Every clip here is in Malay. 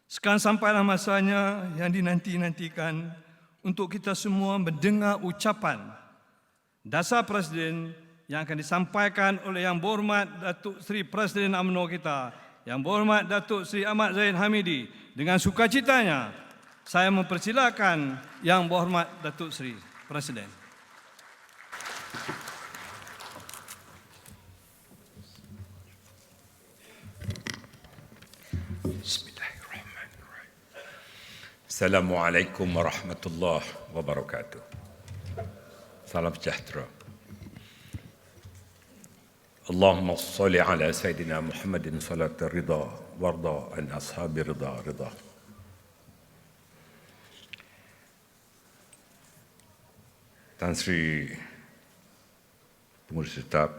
Sekarang sampailah masanya yang dinanti-nantikan untuk kita semua mendengar ucapan dasar Presiden yang akan disampaikan oleh Yang Berhormat Datuk Seri Presiden UMNO kita, Yang Berhormat Datuk Seri Ahmad Zahid Hamidi. Dengan sukacitanya, saya mempersilakan Yang Berhormat Datuk Seri Presiden. Bismillahirrahmanirrahim. Assalamualaikum warahmatullahi wabarakatuh. Salam sejahtera. Allahumma salli ala Sayyidina Muhammadin salat ridha warda an ashabi ridha ridha. Tan Sri Pengurus Tetap,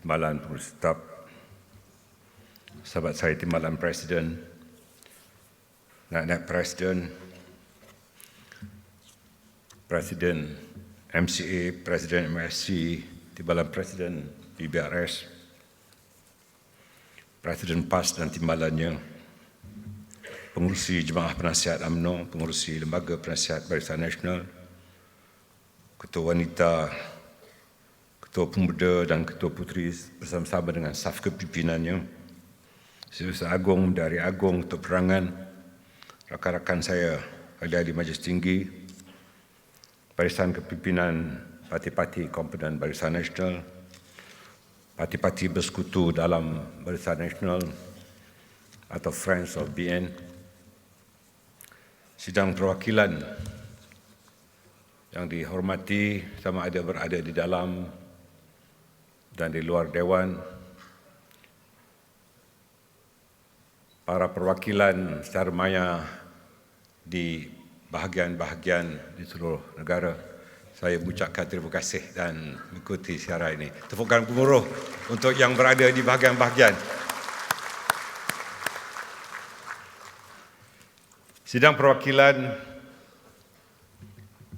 Timbalan Pengurus Tetap, sahabat saya Timbalan Presiden, Naib Presiden, Presiden MCA, Presiden MSC, Timbalan Presiden PBRS, Presiden PAS dan timbalannya, pengurusi Jemaah Penasihat UMNO, pengurusi Lembaga Penasihat Barisan Nasional, Ketua Wanita, Ketua Pemuda dan Ketua Puteri bersama-sama dengan staf kepimpinannya, Setiausaha Agung, Menteri Agung, Ketua Perangan, rakan-rakan saya, ahli-ahli Majlis Tinggi, Barisan Kepimpinan Parti-Parti Komponen Barisan Nasional, parti-parti bersekutu dalam Barisan Nasional atau Friends of BN, sidang perwakilan yang dihormati sama ada berada di dalam dan di luar Dewan, para perwakilan secara maya di bahagian-bahagian di seluruh negara, saya mengucapkan terima kasih dan mengikuti siaran ini. Tepukan gemuruh untuk yang berada di bahagian-bahagian. Sidang perwakilan,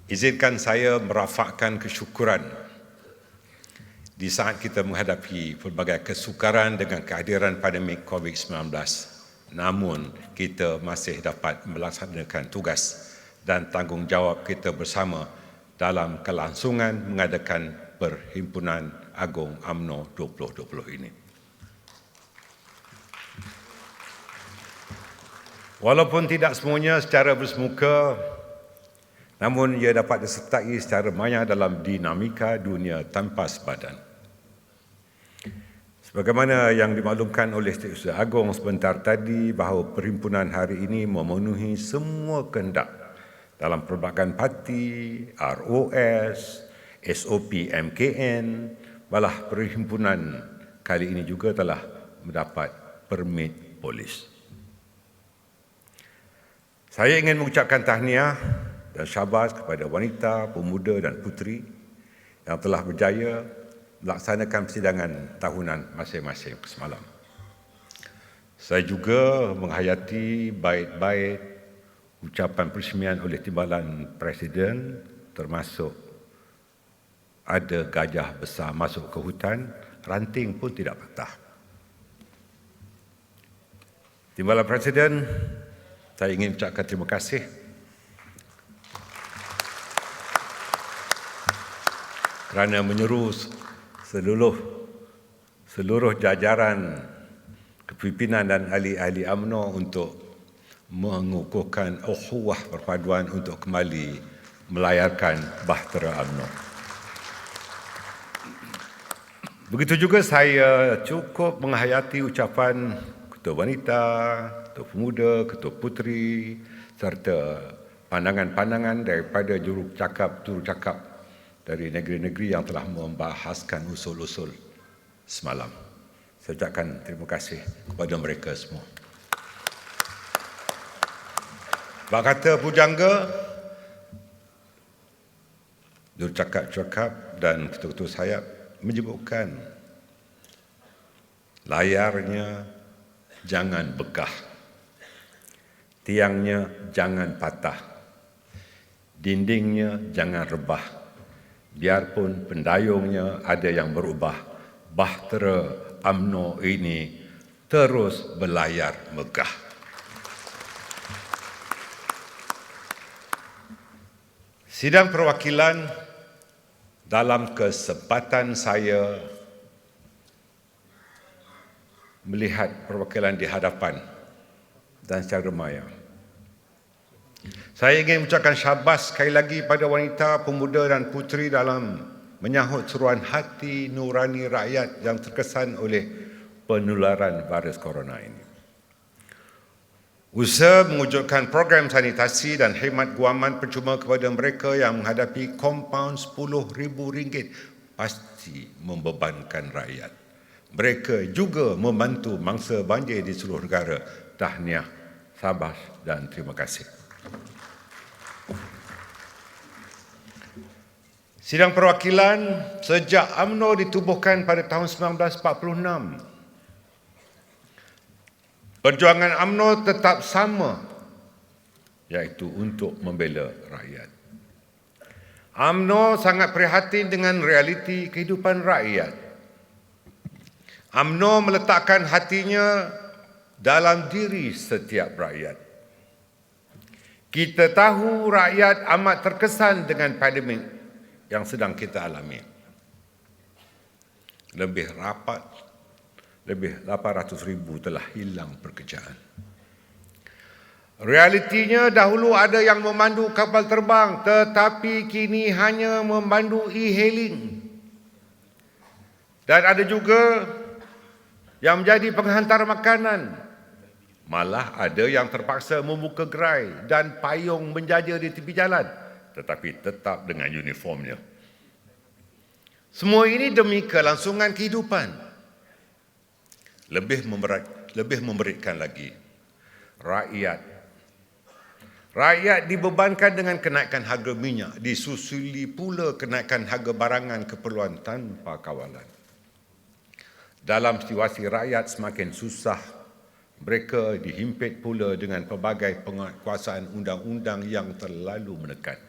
izinkan saya merafakkan kesyukuran di saat kita menghadapi pelbagai kesukaran dengan kehadiran pandemik COVID-19. Namun, kita masih dapat melaksanakan tugas dan tanggungjawab kita bersama dalam kelangsungan mengadakan Perhimpunan Agung UMNO 2020 ini. Walaupun tidak semuanya secara bersemuka, namun ia dapat disertai secara maya dalam dinamika dunia tanpa sepadan. Sebagaimana yang dimaklumkan oleh Setiausaha Agung sebentar tadi, bahawa perhimpunan hari ini memenuhi semua kehendak dalam pelbagai parti, ROS, SOP MKN, malah perhimpunan kali ini juga telah mendapat permit polis. Saya ingin mengucapkan tahniah dan syabas kepada wanita, pemuda dan puteri yang telah berjaya melaksanakan persidangan tahunan masing-masing semalam. Saya juga menghayati bait-bait ucapan peresmian oleh Timbalan Presiden, termasuk ada gajah besar masuk ke hutan, ranting pun tidak patah. Timbalan Presiden, saya ingin ucapkan terima kasih kerana menyeru seluruh jajaran kepimpinan dan ahli-ahli UMNO untuk mengukuhkan ukhuwah perpaduan untuk kembali melayarkan bahtera UMNO. Begitu juga saya cukup menghayati ucapan Ketua Wanita, Ketua Pemuda, Ketua Puteri serta pandangan-pandangan daripada jurucakap dari negeri-negeri yang telah membahaskan usul-usul semalam. Saya ucapkan terima kasih kepada mereka semua. Bak kata pujangga, jurucakap-cakap dan ketua-ketua sayap menyebutkan layarnya jangan begah, tiangnya jangan patah, dindingnya jangan rebah, biarpun pendayungnya ada yang berubah, bahtera UMNO ini terus berlayar megah. Sidang perwakilan, dalam kesempatan saya melihat perwakilan di hadapan dan secara maya, saya ingin mengucapkan syabas sekali lagi pada wanita, pemuda dan puteri dalam menyahut seruan hati nurani rakyat yang terkesan oleh penularan virus corona ini. Usaha mewujudkan program sanitasi dan khidmat guaman percuma kepada mereka yang menghadapi kompaun RM10,000 pasti membebankan rakyat. Mereka juga membantu mangsa banjir di seluruh negara. Tahniah, sabas dan terima kasih. Sidang perwakilan, sejak UMNO ditubuhkan pada tahun 1946, perjuangan UMNO tetap sama, iaitu untuk membela rakyat. UMNO sangat prihatin dengan realiti kehidupan rakyat. UMNO meletakkan hatinya dalam diri setiap rakyat. Kita tahu rakyat amat terkesan dengan pandemik yang sedang kita alami. Lebih 800,000 telah hilang pekerjaan. Realitinya dahulu ada yang memandu kapal terbang, tetapi kini hanya memandu e-hailing. Dan ada juga yang menjadi penghantar makanan. Malah ada yang terpaksa membuka gerai dan payung menjaja di tepi jalan, tetapi tetap dengan uniformnya. Semua ini demi kelangsungan kehidupan. Lebih memberatkan lagi, rakyat dibebankan dengan kenaikan harga minyak, disusuli pula kenaikan harga barangan keperluan tanpa kawalan. Dalam situasi rakyat semakin susah, mereka dihimpit pula dengan pelbagai penguasaan undang-undang yang terlalu menekan.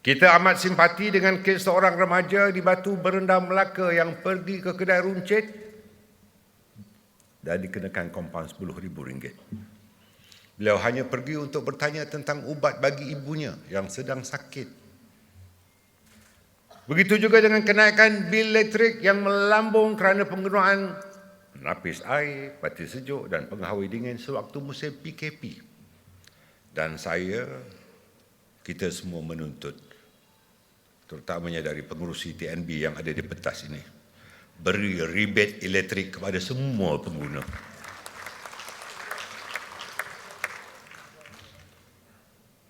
Kita amat simpati dengan kes seorang remaja di Batu Berendam, Melaka yang pergi ke kedai runcit dan dikenakan kompaun RM10,000. Beliau hanya pergi untuk bertanya tentang ubat bagi ibunya yang sedang sakit. Begitu juga dengan kenaikan bil elektrik yang melambung kerana penggunaan penapis air, pati sejuk dan penghawi dingin sewaktu musim PKP. Dan kita semua menuntut, terutamanya dari pengurusi TNB yang ada di pentas ini, beri rebate elektrik kepada semua pengguna.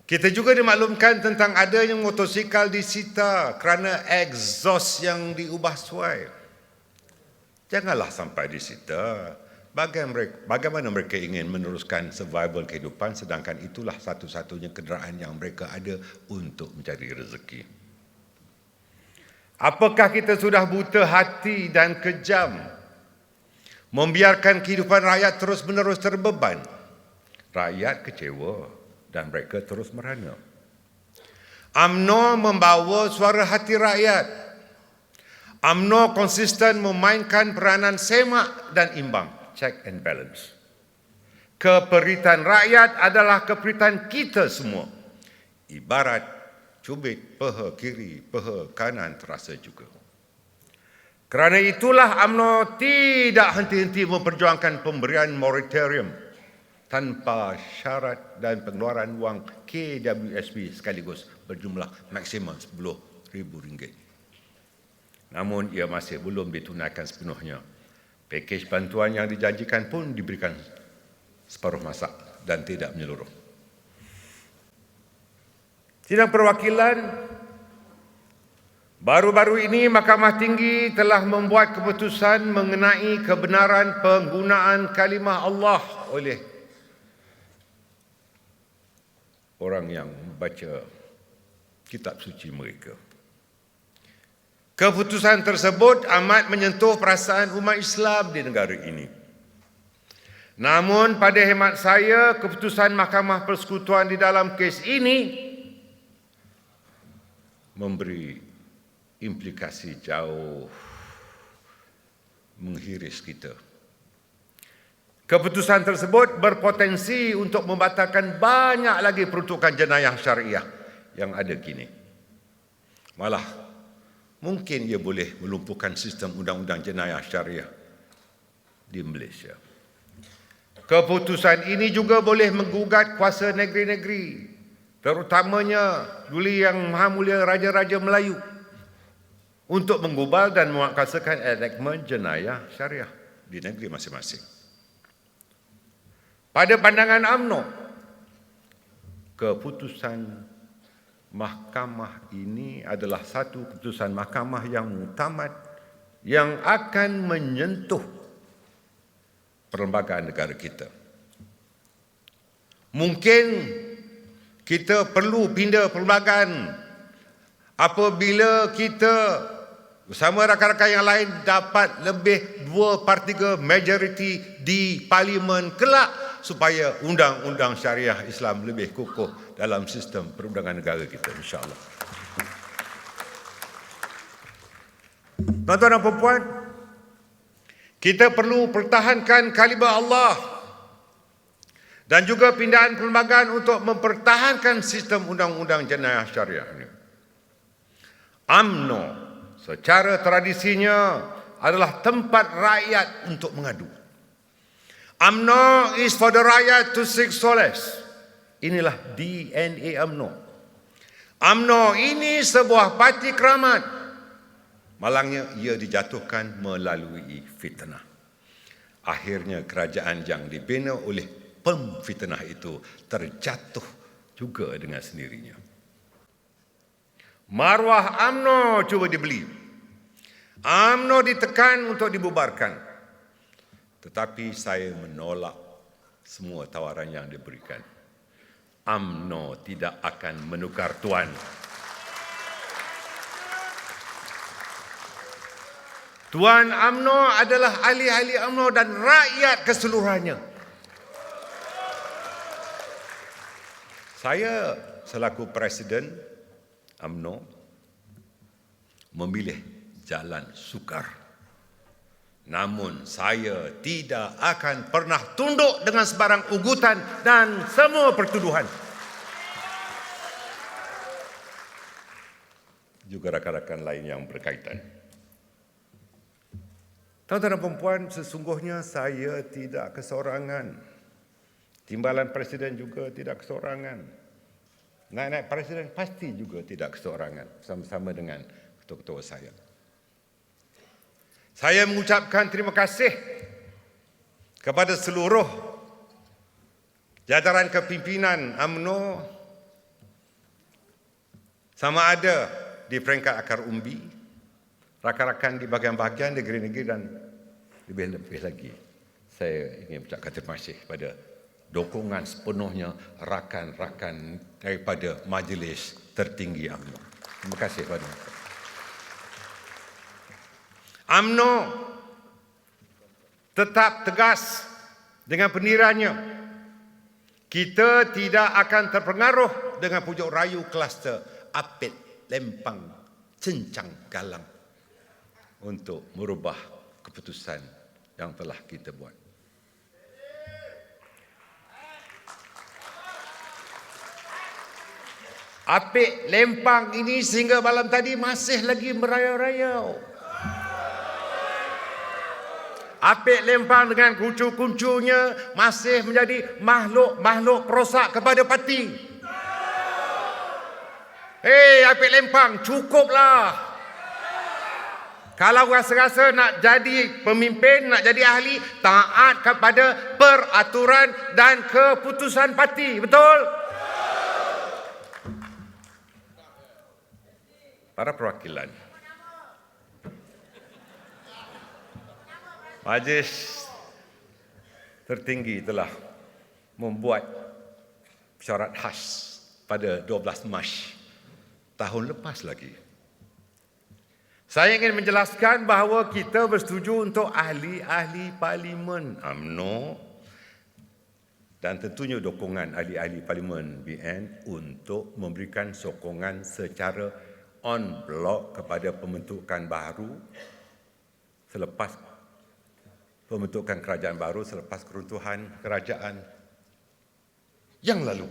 Kita juga dimaklumkan tentang adanya motosikal disita kerana exhaust yang diubah suai. Janganlah sampai disita. Bagaimana mereka ingin meneruskan survival kehidupan sedangkan itulah satu-satunya kenderaan yang mereka ada untuk mencari rezeki. Apakah kita sudah buta hati dan kejam membiarkan kehidupan rakyat terus-menerus terbeban? Rakyat kecewa dan mereka terus merana. UMNO membawa suara hati rakyat. UMNO konsisten memainkan peranan semak dan imbang, check and balance. Keperitan rakyat adalah keperitan kita semua. Ibarat cubit peha kiri, peha kanan terasa juga. Kerana itulah UMNO tidak henti-henti memperjuangkan pemberian moratorium tanpa syarat dan pengeluaran wang KWSP sekaligus berjumlah maksimum RM10,000. Namun ia masih belum ditunaikan sepenuhnya. Pakej bantuan yang dijanjikan pun diberikan separuh masa dan tidak menyeluruh. Sidang perwakilan, baru-baru ini Mahkamah Tinggi telah membuat keputusan mengenai kebenaran penggunaan kalimah Allah oleh orang yang membaca kitab suci mereka. Keputusan tersebut amat menyentuh perasaan umat Islam di negara ini. Namun pada hemat saya, keputusan Mahkamah Persekutuan di dalam kes ini memberi implikasi jauh menghiris kita. Keputusan tersebut berpotensi untuk membatalkan banyak lagi peruntukan jenayah syariah yang ada kini. Malah, mungkin ia boleh melumpuhkan sistem undang-undang jenayah syariah di Malaysia. Keputusan ini juga boleh menggugat kuasa negeri-negeri, terutamanya Duli Yang Maha Mulia Raja-Raja Melayu, untuk menggubal dan menguatkuasakan enakmen jenayah syariah di negeri masing-masing. Pada pandangan UMNO, keputusan mahkamah ini adalah satu keputusan mahkamah yang muktamad yang akan menyentuh perlembagaan negara kita. Mungkin kita perlu pindah perlembagaan apabila kita bersama rakan-rakan yang lain dapat lebih 2/3 majoriti di parlimen kelak supaya undang-undang syariah Islam lebih kukuh dalam sistem perundangan negara kita, insya-Allah. Tuan-tuan dan puan-puan, kita perlu pertahankan kalimah Allah dan juga pindahan perlembagaan untuk mempertahankan sistem undang-undang jenayah syariah ini. UMNO secara tradisinya adalah tempat rakyat untuk mengadu. UMNO is for the rakyat to seek solace. Inilah DNA UMNO. UMNO ini sebuah parti keramat. Malangnya ia dijatuhkan melalui fitnah. Akhirnya kerajaan yang dibina oleh pemfitnah itu terjatuh juga dengan sendirinya. Maruah UMNO cuba dibeli. UMNO ditekan untuk dibubarkan. Tetapi saya menolak semua tawaran yang diberikan. UMNO tidak akan menukar tuan. Tuan UMNO adalah ahli-ahli UMNO dan rakyat keseluruhannya. Saya selaku Presiden UMNO memilih jalan sukar. Namun saya tidak akan pernah tunduk dengan sebarang ugutan dan semua pertuduhan. Juga rakan-rakan lain yang berkaitan. Tuan-tuan dan puan-puan, sesungguhnya saya tidak kesorangan. Timbalan Presiden juga tidak kesorangan. Naik-naik Presiden pasti juga tidak kesorangan, sama-sama dengan ketua-ketua saya. Saya mengucapkan terima kasih kepada seluruh jajaran kepimpinan UMNO, sama ada di peringkat akar umbi, rakan-rakan di bahagian-bahagian negeri-negeri, dan lebih-lebih lagi saya ingin mengucapkan terima kasih pada dukungan sepenuhnya rakan-rakan daripada majlis tertinggi UMNO. Terima kasih kepada mereka. UMNO tetap tegas dengan pendiriannya. Kita tidak akan terpengaruh dengan pujuk rayu kluster Apit, Lempang, Cencang, Galang untuk merubah keputusan yang telah kita buat. Apit, Lempang ini sehingga malam tadi masih lagi merayau-rayau. Apit Lempang dengan kuncu-kuncunya masih menjadi makhluk-makhluk perosak kepada parti. Hei Apit Lempang, cukuplah. Kalau rasa-rasa nak jadi pemimpin, nak jadi ahli, taat kepada peraturan dan keputusan parti. Betul? Para perwakilan, Majlis tertinggi telah membuat syarat khas pada 12 Mac tahun lepas lagi. Saya ingin menjelaskan bahawa kita bersetuju untuk ahli-ahli parlimen UMNO dan tentunya dukungan ahli-ahli parlimen BN untuk memberikan sokongan secara on block kepada pembentukan baru selepas pembentukan kerajaan baru selepas keruntuhan kerajaan yang lalu,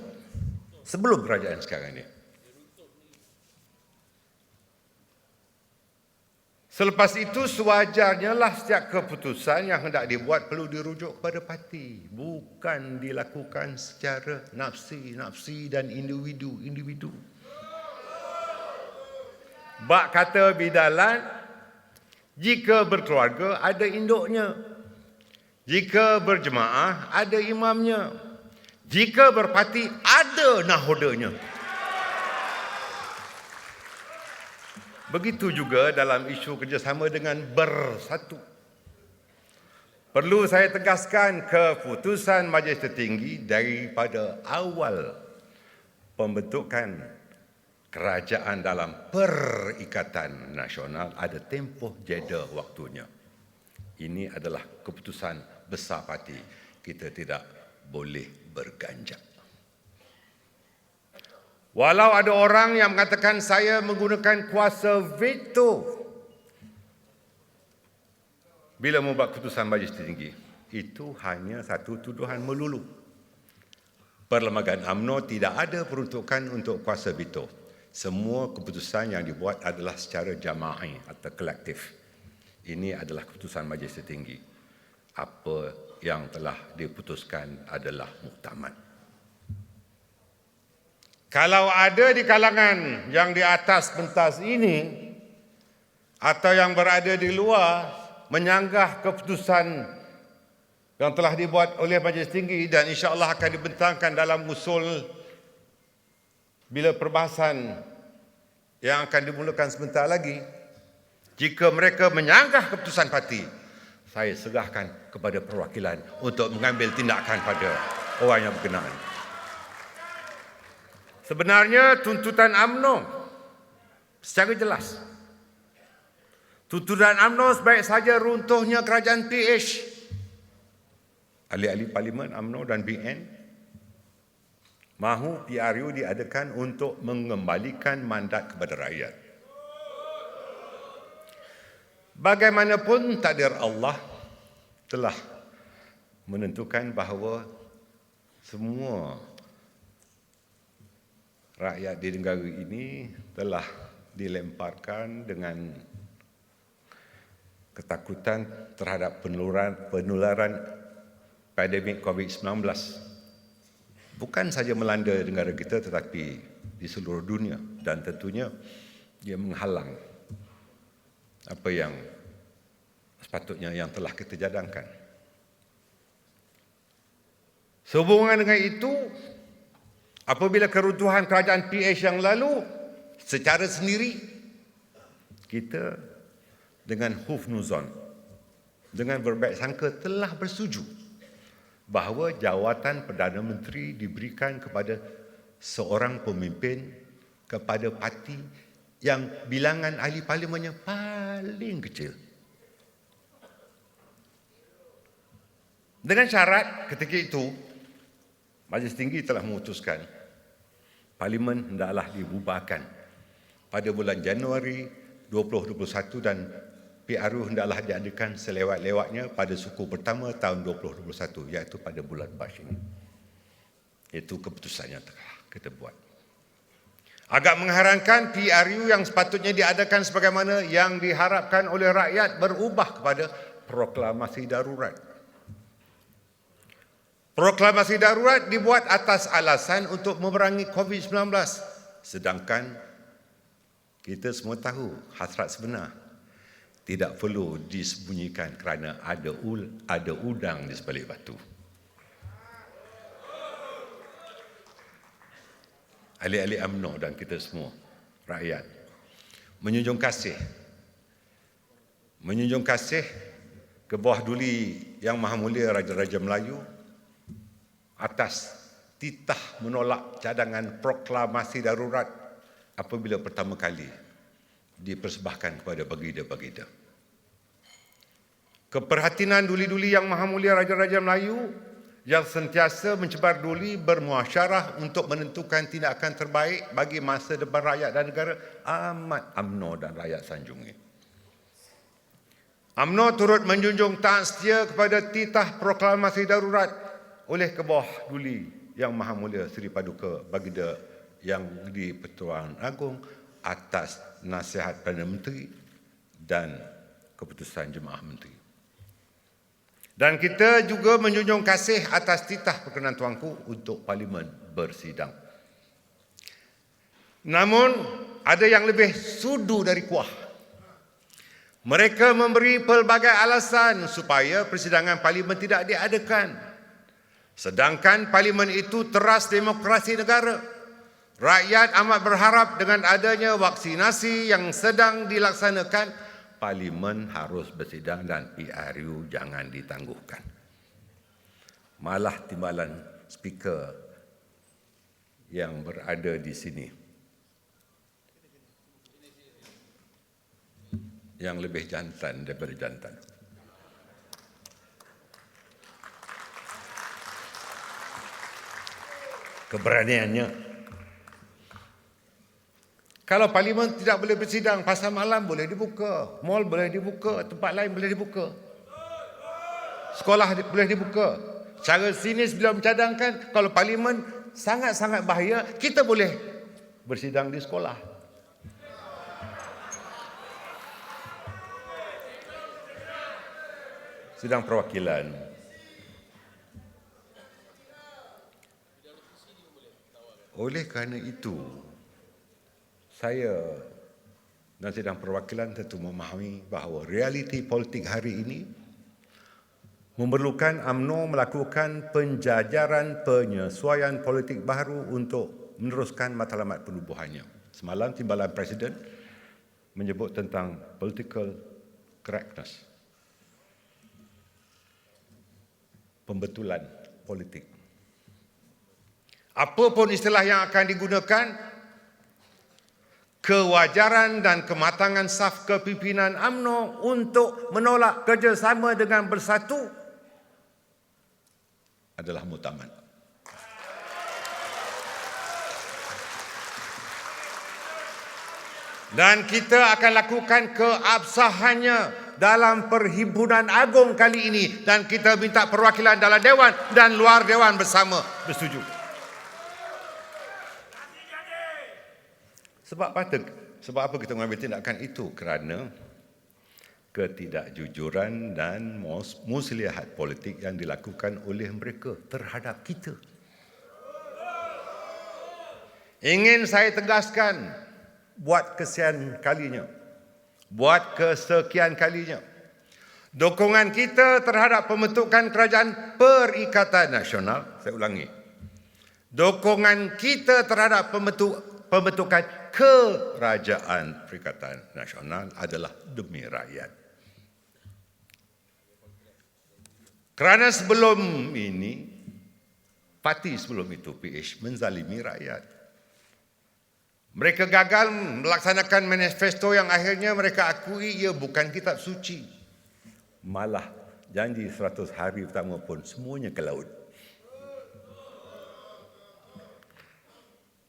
sebelum kerajaan sekarang ini. Selepas itu sewajarnya lah setiap keputusan yang hendak dibuat perlu dirujuk kepada parti, bukan dilakukan secara nafsi dan individu. Bak kata bidalan, jika berkeluarga ada induknya, jika berjemaah ada imamnya, jika berparti ada nahodanya. Begitu juga dalam isu kerjasama dengan bersatu. Perlu saya tegaskan keputusan Majlis Tertinggi daripada awal pembentukan kerajaan dalam Perikatan Nasional ada tempoh jeda waktunya. Ini adalah keputusan besar parti. Kita tidak boleh berganjak. Walau ada orang yang mengatakan saya menggunakan kuasa veto bila membuat keputusan Majlis Tertinggi, itu hanya satu tuduhan melulu. Perlembagaan UMNO tidak ada peruntukan untuk kuasa veto. Semua keputusan yang dibuat adalah secara jama'i atau kolektif. Ini adalah keputusan Majlis Tertinggi. Apa yang telah diputuskan adalah muktamad. Kalau ada di kalangan yang di atas pentas ini atau yang berada di luar menyanggah keputusan yang telah dibuat oleh Majlis Tinggi dan insya-Allah akan dibentangkan dalam usul bila perbahasan yang akan dimulakan sebentar lagi, jika mereka menyanggah keputusan parti, saya serahkan kepada perwakilan untuk mengambil tindakan pada orang yang berkenaan. Sebenarnya tuntutan UMNO secara jelas. Tuntutan UMNO sebaik saja runtuhnya kerajaan PH. Ahli-ahli Parlimen UMNO dan BN mahu PRU diadakan untuk mengembalikan mandat kepada rakyat. Bagaimanapun takdir Allah telah menentukan bahawa semua rakyat di negara ini telah dilemparkan dengan ketakutan terhadap penularan pandemik COVID-19. Bukan saja melanda negara kita tetapi di seluruh dunia, dan tentunya dia menghalang apa yang sepatutnya yang telah kita cadangkan. Sehubungan dengan itu, apabila keruntuhan kerajaan PH yang lalu, secara sendiri, kita dengan hufnuzon, dengan berbaik sangka telah bersetuju bahawa jawatan Perdana Menteri diberikan kepada seorang pemimpin kepada parti yang bilangan ahli parlimennya paling kecil. Dengan syarat ketika itu, Majlis Tinggi telah memutuskan Parlimen hendaklah dibubarkan pada bulan Januari 2021 dan PRU hendaklah diadakan selewat-lewatnya pada suku pertama tahun 2021, iaitu pada bulan Mac ini. Itu keputusan yang telah kita buat. Agak mengherankan PRU yang sepatutnya diadakan sebagaimana yang diharapkan oleh rakyat berubah kepada proklamasi darurat. Proklamasi darurat dibuat atas alasan untuk memerangi COVID-19. Sedangkan kita semua tahu hasrat sebenar tidak perlu disembunyikan kerana ada udang di sebalik batu. Ahli-ahli UMNO dan kita semua, rakyat, menjunjung kasih ke bawah duli Yang Maha Mulia Raja-Raja Melayu atas titah menolak cadangan proklamasi darurat apabila pertama kali dipersembahkan kepada baginda-baginda. Keperhatian duli-duli Yang Maha Mulia Raja-Raja Melayu yang sentiasa mencebar duli bermuasyarah untuk menentukan tindakan terbaik bagi masa depan rakyat dan negara amat UMNO dan rakyat sanjungi. UMNO turut menjunjung taat setia kepada titah proklamasi darurat oleh ke bawah duli Yang Maha Mulia Seri Paduka Baginda Yang di-Pertuan Agong atas nasihat Perdana Menteri dan keputusan Jemaah Menteri. Dan kita juga menjunjung kasih atas titah perkenan tuanku untuk Parlimen bersidang. Namun, ada yang lebih sudu dari kuah. Mereka memberi pelbagai alasan supaya persidangan Parlimen tidak diadakan. Sedangkan Parlimen itu teras demokrasi negara. Rakyat amat berharap dengan adanya vaksinasi yang sedang dilaksanakan, Parlimen harus bersidang dan PRU jangan ditangguhkan. Malah timbalan speaker yang berada di sini yang lebih jantan daripada jantan. Keberaniannya. Kalau Parlimen tidak boleh bersidang, pasar malam boleh dibuka, mall boleh dibuka, tempat lain boleh dibuka, sekolah boleh dibuka. Cara sinis beliau mencadangkan, kalau Parlimen sangat-sangat bahaya, kita boleh bersidang di sekolah. Sidang perwakilan. Oleh kerana itu, saya dan sidang perwakilan tentu memahami bahawa realiti politik hari ini memerlukan UMNO melakukan penjajaran penyesuaian politik baru untuk meneruskan matlamat penubuhannya. Semalam timbalan Presiden menyebut tentang political correctness, pembetulan politik. Apapun istilah yang akan digunakan, kewajaran dan kematangan saf kepimpinan UMNO untuk menolak kerjasama dengan Bersatu adalah muktamad. Dan kita akan lakukan keabsahannya dalam Perhimpunan Agung kali ini, dan kita minta perwakilan dalam Dewan dan luar Dewan bersama bersetuju. Sebab apa kita mengambil tindakan itu? Kerana ketidakjujuran dan muslihat politik yang dilakukan oleh mereka terhadap kita. Ingin saya tegaskan, buat kesekian kalinya, dukungan kita terhadap pembentukan Kerajaan Perikatan Nasional, saya ulangi, dukungan kita terhadap pembentukan Kerajaan Perikatan Nasional adalah demi rakyat. Kerana sebelum ini, parti sebelum itu, PH, menzalimi rakyat. Mereka gagal melaksanakan manifesto yang akhirnya mereka akui ia bukan kitab suci. Malah janji 100 hari pertama pun semuanya ke laut.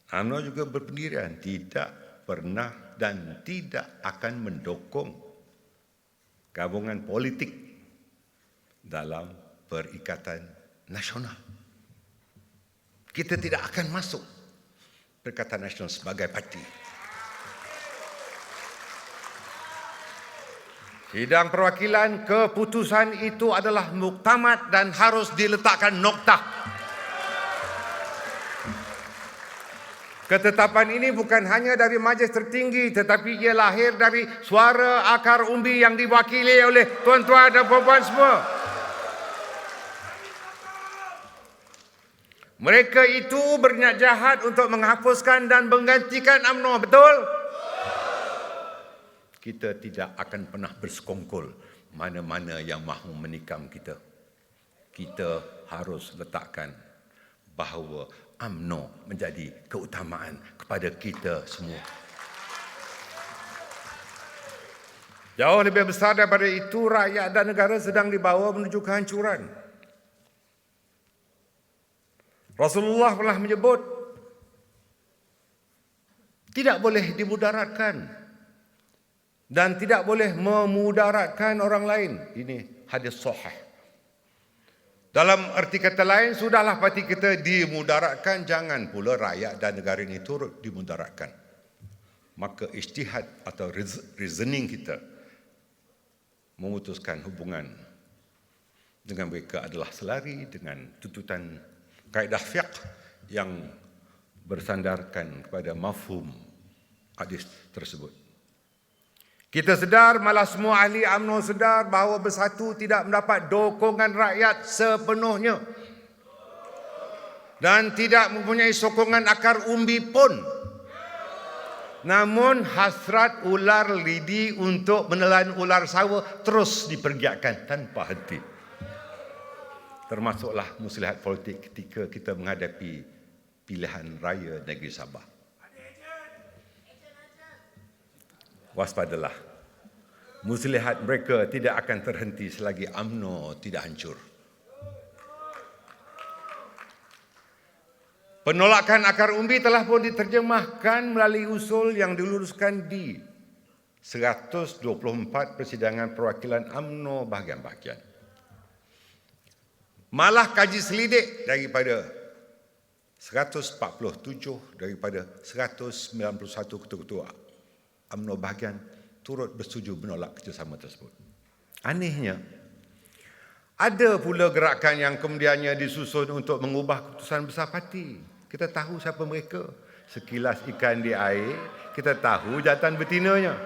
UMNO juga berpendirian tidak pernah dan tidak akan mendukung gabungan politik dalam Perikatan Nasional. Kita tidak akan masuk Perikatan Nasional sebagai parti. Sidang perwakilan, keputusan itu adalah muktamad dan harus diletakkan noktah. Ketetapan ini bukan hanya dari majlis tertinggi, tetapi ia lahir dari suara akar umbi yang diwakili oleh tuan-tuan dan puan-puan semua. Mereka itu berniat jahat untuk menghapuskan dan menggantikan UMNO, betul? Kita tidak akan pernah bersekongkol mana-mana yang mahu menikam kita. Kita harus letakkan bahawa UMNO menjadi keutamaan kepada kita semua. Jauh lebih besar daripada itu, rakyat dan negara sedang dibawa menuju kehancuran. Rasulullah pernah menyebut, tidak boleh dimudaratkan dan tidak boleh memudaratkan orang lain. Ini hadis sahih. Dalam arti kata lain, sudahlah parti kita dimudaratkan, jangan pula rakyat dan negara ini turut dimudaratkan. Maka ijtihad atau reasoning kita memutuskan hubungan dengan mereka adalah selari dengan tuntutan kaedah fiqh yang bersandarkan kepada mafhum hadis tersebut. Kita sedar, malah semua ahli UMNO sedar bahawa Bersatu tidak mendapat dukungan rakyat sepenuhnya dan tidak mempunyai sokongan akar umbi pun. Namun hasrat ular lidi untuk menelan ular sawa terus dipergiatkan tanpa henti. Termasuklah muslihat politik ketika kita menghadapi pilihan raya negeri Sabah. Waspadalah. Muslihat mereka tidak akan terhenti selagi UMNO tidak hancur. Penolakan akar umbi telah pun diterjemahkan melalui usul yang diluluskan di 124 persidangan perwakilan UMNO bahagian-bahagian. Malah kaji selidik daripada 147 daripada 191 ketua-ketua UMNO bahagian turut bersetuju menolak kerjasama tersebut. Anehnya, ada pula gerakan yang kemudiannya disusun untuk mengubah keputusan besar parti. Kita tahu siapa mereka. Sekilas ikan di air, kita tahu jantan betinanya.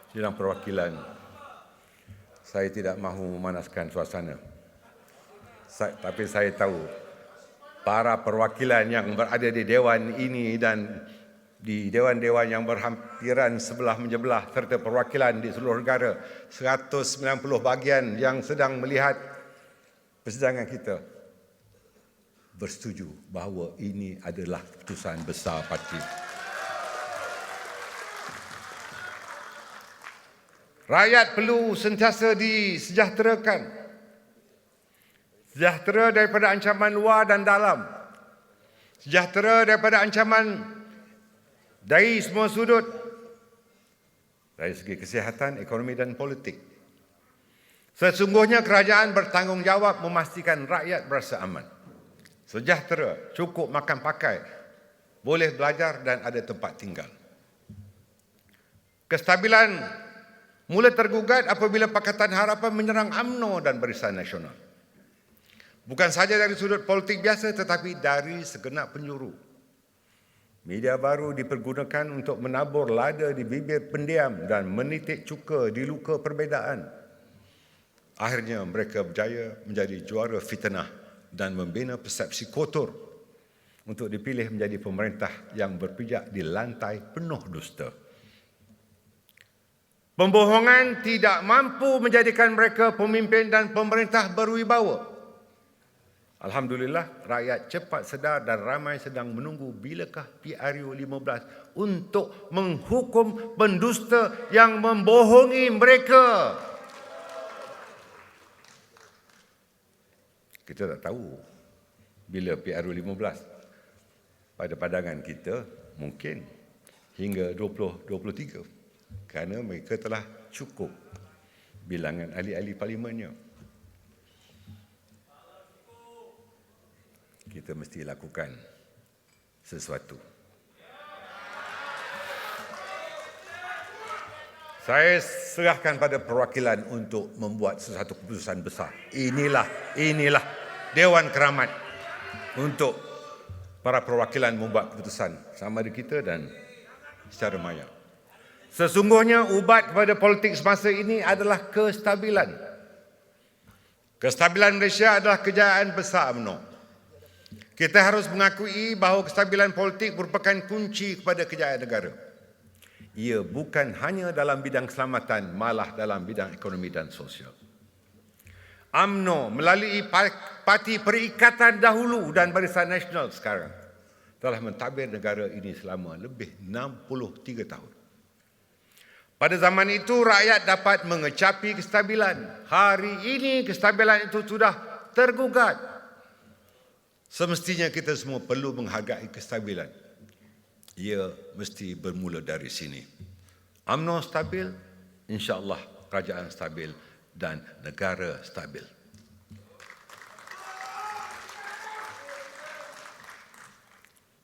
Sidang perwakilan, saya tidak mahu memanaskan suasana. Tapi saya tahu para perwakilan yang berada di dewan ini dan di dewan-dewan yang berhampiran sebelah menyebelah serta perwakilan di seluruh negara, 190 bahagian yang sedang melihat persidangan kita bersetuju bahawa ini adalah keputusan besar parti. Rakyat perlu sentiasa disejahterakan. Sejahtera daripada ancaman luar dan dalam. Sejahtera daripada ancaman dari semua sudut, dari segi kesihatan, ekonomi dan politik. Sesungguhnya kerajaan bertanggungjawab memastikan rakyat berasa aman, sejahtera, cukup makan pakai, boleh belajar dan ada tempat tinggal. Kestabilan mula tergugat apabila Pakatan Harapan menyerang UMNO dan Barisan Nasional. Bukan sahaja dari sudut politik biasa tetapi dari segenap penjuru. Media baru dipergunakan untuk menabur lada di bibir pendiam dan menitik cuka di luka perbezaan. Akhirnya mereka berjaya menjadi juara fitnah dan membina persepsi kotor untuk dipilih menjadi pemerintah yang berpijak di lantai penuh dusta. Pembohongan tidak mampu menjadikan mereka pemimpin dan pemerintah berwibawa. Alhamdulillah, rakyat cepat sedar dan ramai sedang menunggu bilakah PRU 15 untuk menghukum pendusta yang membohongi mereka. Kita tak tahu bila PRU 15. Pada pandangan kita, mungkin hingga 2023. Kerana mereka telah cukup bilangan ahli-ahli parlimennya. Kita mesti lakukan sesuatu. Saya serahkan pada perwakilan untuk membuat sesuatu keputusan besar. Inilah Dewan Keramat untuk para perwakilan membuat keputusan sama ada kita dan secara maya. Sesungguhnya ubat kepada politik semasa ini adalah kestabilan. Kestabilan Malaysia adalah kejayaan besar UMNO. Kita harus mengakui bahawa kestabilan politik merupakan kunci kepada kejayaan negara. Ia bukan hanya dalam bidang keselamatan, malah dalam bidang ekonomi dan sosial. UMNO melalui Parti Perikatan dahulu dan Barisan Nasional sekarang telah mentadbir negara ini selama lebih 63 tahun. Pada zaman itu, rakyat dapat mengecapi kestabilan. Hari ini, kestabilan itu sudah tergugat. Semestinya kita semua perlu menghargai kestabilan. Ia mesti bermula dari sini. UMNO stabil, insya-Allah kerajaan stabil dan negara stabil.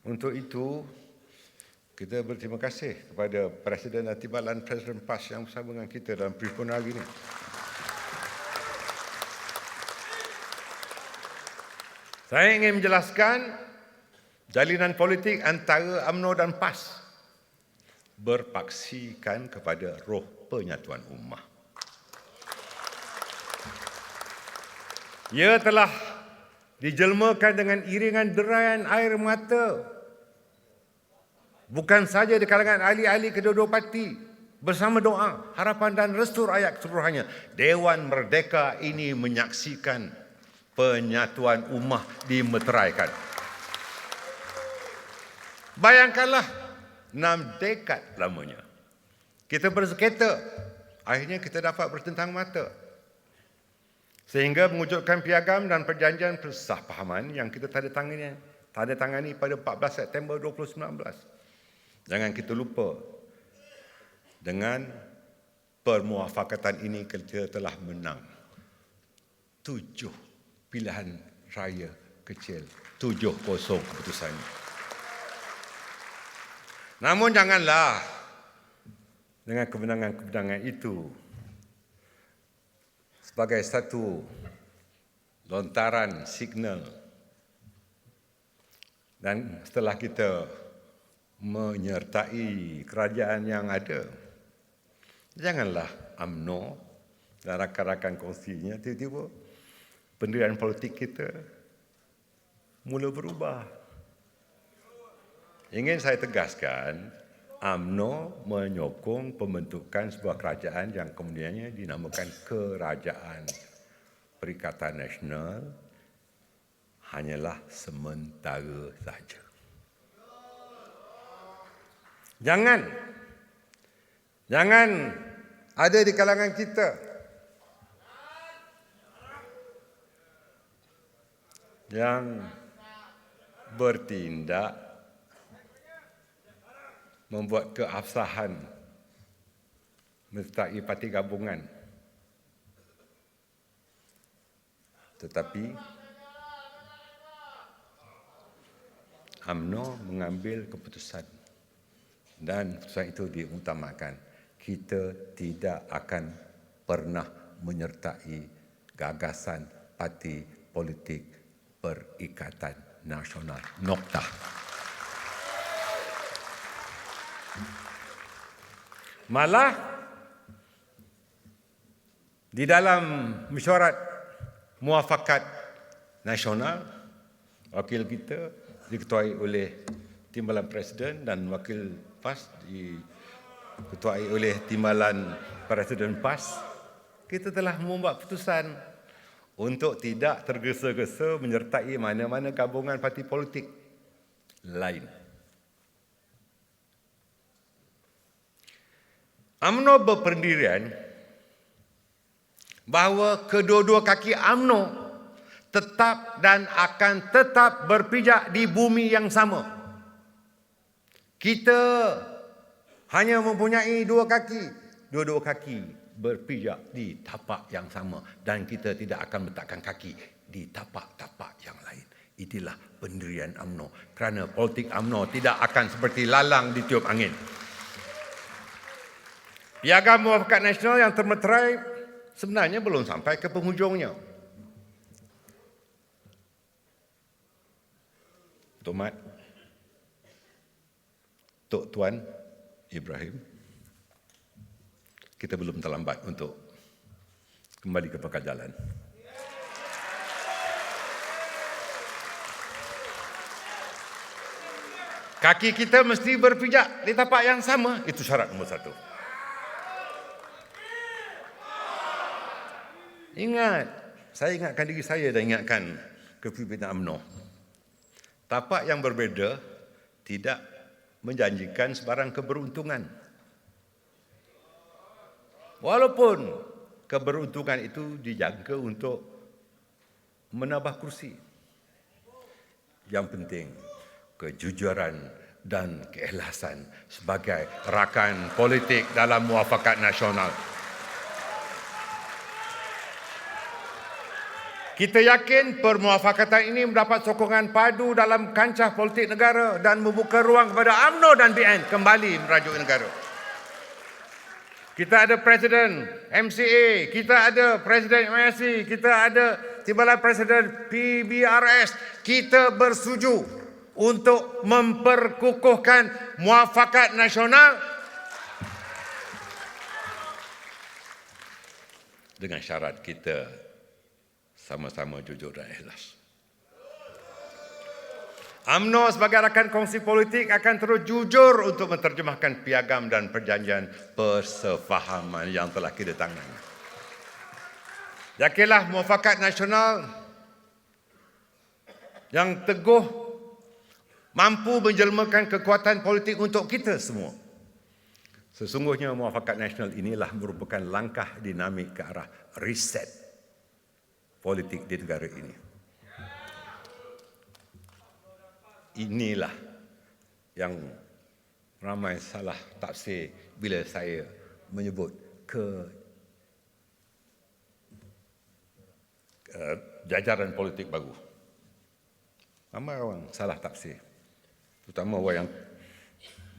Untuk itu, kita berterima kasih kepada Presiden dan Timbalan Presiden PAS yang bersama dengan kita dalam perhimpunan hari ini. Saya ingin menjelaskan jalinan politik antara UMNO dan PAS berpaksikan kepada roh penyatuan ummah. Ia telah dijelmakan dengan iringan deraian air mata, bukan saja di kalangan ahli-ahli kedua-dua parti, bersama doa, harapan dan restu rakyat keseluruhannya. Dewan Merdeka ini menyaksikan penyatuan ummah dimeteraikan. Bayangkanlah 6 dekad lamanya kita bersengketa, akhirnya kita dapat bertentang mata, sehingga mewujudkan piagam dan perjanjian persefahaman yang kita tanda tangani pada 14 September 2019. Jangan kita lupa, dengan permuafakatan ini kita telah menang 7 pilihan raya kecil, 7-0 keputusannya. Namun janganlah dengan kemenangan-kemenangan itu sebagai satu lontaran signal, dan setelah kita menyertai kerajaan yang ada, janganlah UMNO dan rakan-rakan kongsinya tiba-tiba pendirian politik kita mula berubah. Ingin saya tegaskan, UMNO menyokong pembentukan sebuah kerajaan yang kemudiannya dinamakan Kerajaan Perikatan Nasional hanyalah sementara saja. Jangan ada di kalangan kita yang bertindak membuat keabsahan menyertai parti gabungan, tetapi UMNO mengambil keputusan dan keputusan itu diutamakan. Kita tidak akan pernah menyertai gagasan parti politik Perikatan Nasional. Noktah. Malah di dalam mesyuarat muafakat nasional, wakil kita diketuai oleh Timbalan Presiden dan wakil PAS diketuai oleh Timbalan Presiden PAS, kita telah membuat keputusan untuk tidak tergesa-gesa menyertai mana-mana gabungan parti politik lain. UMNO berpendirian bahawa kedua-dua kaki UMNO tetap dan akan tetap berpijak di bumi yang sama. Kita hanya mempunyai dua kaki berpijak di tapak yang sama, dan kita tidak akan letakkan kaki di tapak-tapak yang lain. Itulah pendirian UMNO, kerana politik UMNO tidak akan seperti lalang ditiup angin. Piagam Muafakat Nasional yang termeterai sebenarnya belum sampai ke penghujungnya. Tok Mat, Tok Tuan Ibrahim, kita belum terlambat untuk kembali ke pangkal jalan. Kaki kita mesti berpijak di tapak yang sama, itu syarat nombor 1. Ingat, saya ingatkan diri saya dan ingatkan kepimpinan UMNO. Tapak yang berbeza tidak menjanjikan sebarang keberuntungan. Walaupun keberuntungan itu dijangka untuk menambah kursi. Yang penting, kejujuran dan keikhlasan sebagai rakan politik dalam muafakat nasional. Kita yakin permuafakatan ini mendapat sokongan padu dalam kancah politik negara dan membuka ruang kepada UMNO dan BN kembali merajuk negara. Kita ada Presiden MCA, kita ada Presiden MSC, kita ada Timbalan Presiden PBRS. Kita bersetuju untuk memperkukuhkan muafakat nasional dengan syarat kita sama-sama jujur dan ikhlas. UMNO sebagai rakan kongsi politik akan terus jujur untuk menterjemahkan piagam dan perjanjian persefahaman yang telah kita tangani. Yakinlah muafakat nasional yang teguh mampu menjelmakan kekuatan politik untuk kita semua. Sesungguhnya muafakat nasional inilah merupakan langkah dinamik ke arah reset politik di negara ini. Inilah yang ramai salah tafsir bila saya menyebut jajaran politik baru. Ramai orang salah tafsir, terutama orang yang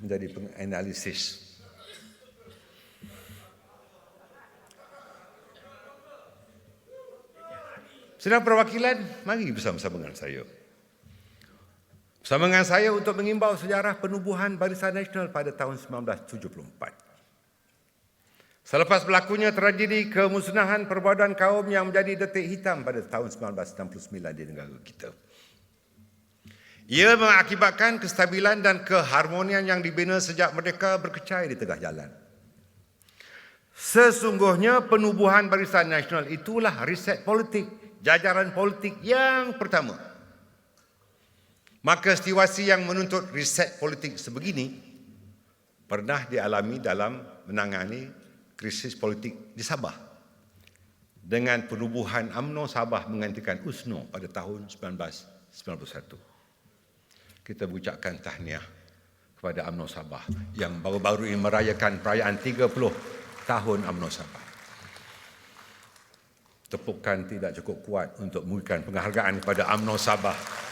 menjadi penganalisis. Sidang perwakilan, mari bersama-sama dengan saya. Bersama dengan saya untuk mengimbau sejarah penubuhan Barisan Nasional pada tahun 1974. Selepas berlakunya tragedi kemusnahan perbudakan kaum yang menjadi detik hitam pada tahun 1969 di negara kita. Ia mengakibatkan kestabilan dan keharmonian yang dibina sejak merdeka berkecai di tengah jalan. Sesungguhnya penubuhan Barisan Nasional itulah reset politik, jajaran politik yang pertama. Maka situasi yang menuntut reset politik sebegini pernah dialami dalam menangani krisis politik di Sabah dengan penubuhan UMNO Sabah menggantikan USNO pada tahun 1991. Kita mengucapkan tahniah kepada UMNO Sabah yang baru-baru ini merayakan perayaan 30 tahun UMNO Sabah. Tepukan tidak cukup kuat untuk memberikan penghargaan kepada UMNO Sabah.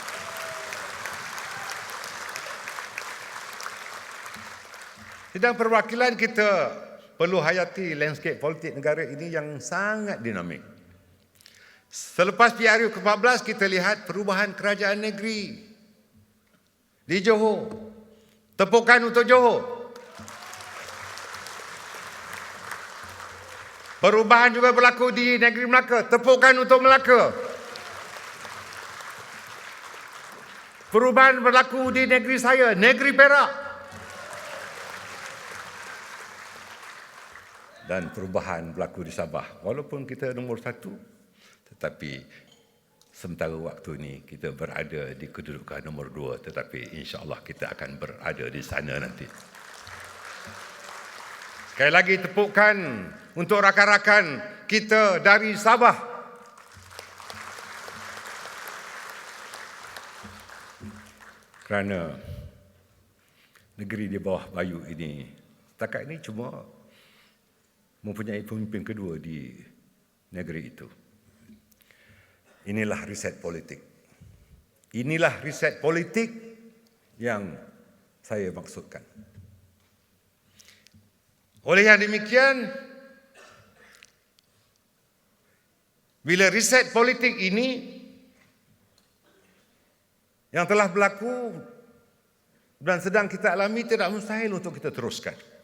Sidang perwakilan kita perlu hayati landscape politik negara ini yang sangat dinamik. Selepas PRU ke-14 kita lihat perubahan kerajaan negeri di Johor. Tepukan untuk Johor. Perubahan juga berlaku di negeri Melaka. Tepukan untuk Melaka. Perubahan berlaku di negeri saya, negeri Perak. Dan perubahan berlaku di Sabah. Walaupun kita nombor 1, tetapi sementara waktu ini kita berada di kedudukan nombor 2, tetapi insya-Allah kita akan berada di sana nanti. Sekali lagi tepukan untuk rakan-rakan kita dari Sabah. Kerana negeri di bawah Bayu ini, setakat ini cuma mempunyai pemimpin kedua di negeri itu. Inilah reset politik. Inilah reset politik yang saya maksudkan. Oleh yang demikian, bila reset politik ini yang telah berlaku dan sedang kita alami tidak mustahil untuk kita teruskan.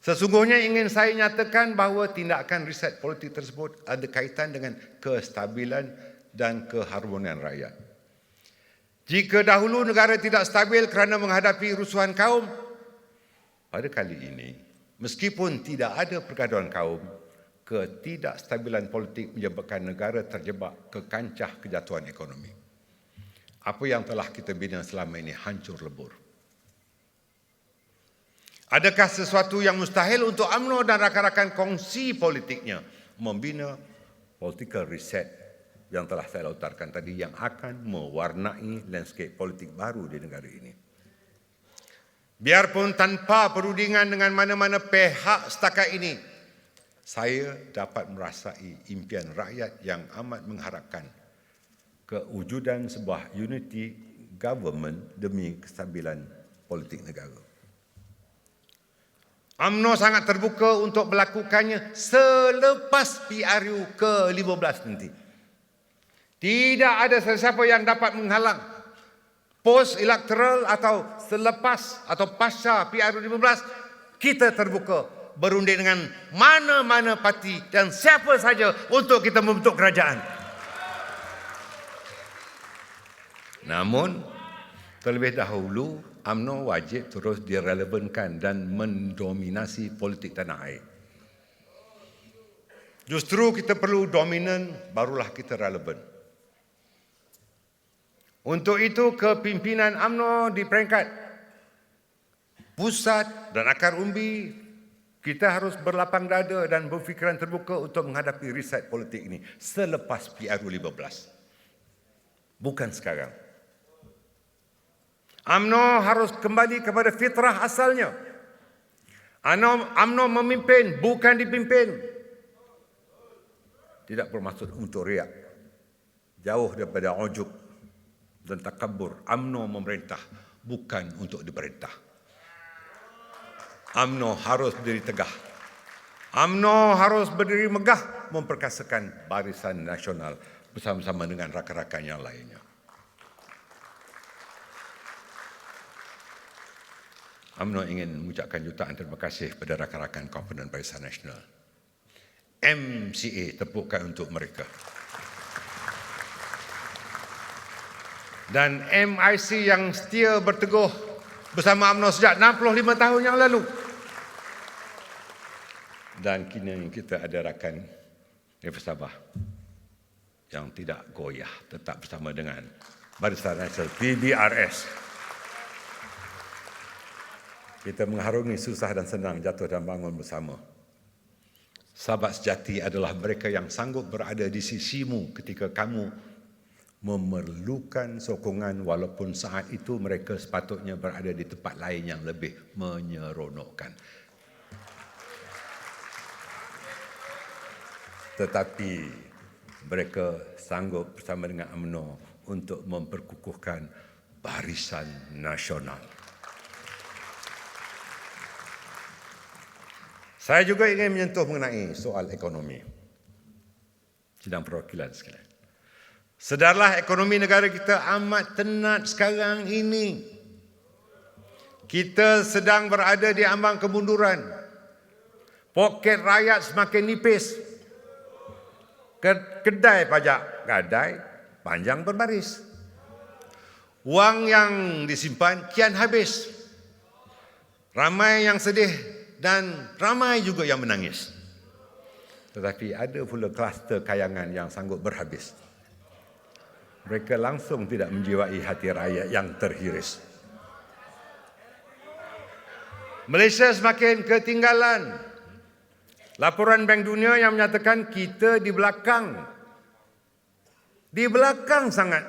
Sesungguhnya ingin saya nyatakan bahawa tindakan reset politik tersebut ada kaitan dengan kestabilan dan keharmonian rakyat. Jika dahulu negara tidak stabil kerana menghadapi rusuhan kaum, pada kali ini, meskipun tidak ada pergaduhan kaum, ketidakstabilan politik menyebabkan negara terjebak ke kancah kejatuhan ekonomi. Apa yang telah kita bina selama ini hancur lebur. Adakah sesuatu yang mustahil untuk UMNO dan rakan-rakan kongsi politiknya membina political reset yang telah saya lontarkan tadi yang akan mewarnai landscape politik baru di negara ini? Biarpun tanpa perundingan dengan mana-mana pihak setakat ini, saya dapat merasai impian rakyat yang amat mengharapkan kewujudan sebuah unity government demi kestabilan politik negara. UMNO sangat terbuka untuk melakukannya selepas PRU ke-15 nanti. Tidak ada sesiapa yang dapat menghalang. Post-electoral atau selepas atau pasca PRU 15, kita terbuka berunding dengan mana-mana parti dan siapa saja untuk kita membentuk kerajaan. Namun, terlebih dahulu, UMNO wajib terus direlevankan dan mendominasi politik tanah air. Justru kita perlu dominan, barulah kita relevan. Untuk itu, kepimpinan UMNO di peringkat pusat dan akar umbi, kita harus berlapang dada dan berfikiran terbuka untuk menghadapi reset politik ini selepas PRU 15. Bukan sekarang. UMNO harus kembali kepada fitrah asalnya. UMNO memimpin, bukan dipimpin. Tidak bermaksud untuk riak. Jauh daripada ujub dan takabur. UMNO memerintah, bukan untuk diperintah. UMNO harus berdiri tegah. UMNO harus berdiri megah memperkasakan barisan nasional bersama-sama dengan rakan-rakan yang lainnya. UMNO ingin mengucapkan jutaan terima kasih kepada rakan-rakan Komponen Barisan Nasional. MCA, tepukan untuk mereka. Dan MIC yang setia berteguh bersama UMNO sejak 65 tahun yang lalu. Dan kini kita ada rakan Daripada Sabah yang tidak goyah, tetap bersama dengan Barisan Nasional PBRS. Kita mengharungi susah dan senang, jatuh dan bangun bersama. Sahabat sejati adalah mereka yang sanggup berada di sisimu ketika kamu memerlukan sokongan, walaupun saat itu mereka sepatutnya berada di tempat lain yang lebih menyeronokkan. Tetapi mereka sanggup bersama dengan UMNO untuk memperkukuhkan barisan nasional. Saya juga ingin menyentuh mengenai soal ekonomi. Sidang perwakilan sekalian. Sedarlah ekonomi negara kita amat tenat sekarang ini. Kita sedang berada di ambang kemunduran. Poket rakyat semakin nipis. Kedai pajak gadai panjang berbaris. Wang yang disimpan kian habis. Ramai yang sedih dan ramai juga yang menangis. Tetapi ada pula kluster kayangan yang sanggup berhabis. Mereka langsung tidak menjiwai hati rakyat yang terhiris. Malaysia semakin ketinggalan. Laporan Bank Dunia yang menyatakan kita di belakang. Di belakang sangat